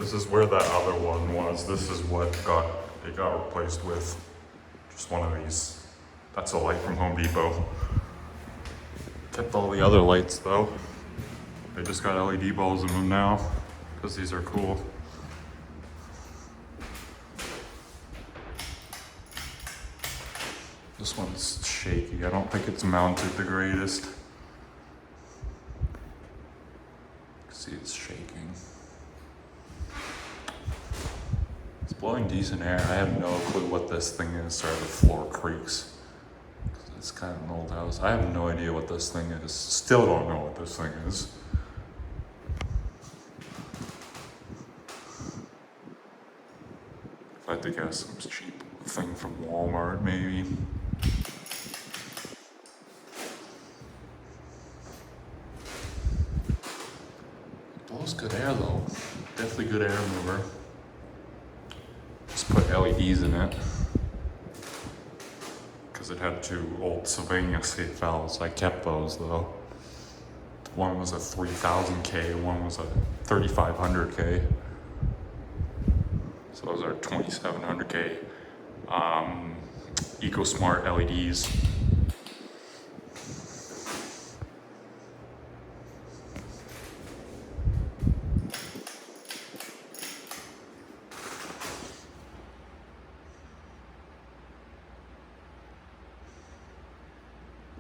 This is where that other one was. This is what it got replaced with. Just one of these. That's a light from Home Depot. Kept all the other lights though. They just got LED bulbs in them now because these are cool. This one's shaky. I don't think it's mounted the greatest. See, it's shaking. It's blowing decent air. I have no clue what this thing is. Sorry, the floor creaks. It's kind of an old house. I have no idea what this thing is. Still don't know what this thing is. If I had to guess, some cheap thing from Walmart, maybe. It blows good air though. Definitely good air mover. Just put LEDs in it. Because it had two old Sylvania safe valves. I kept those though. One was a 3000K, one was a 3500K. So those are 2700K EcoSmart LEDs.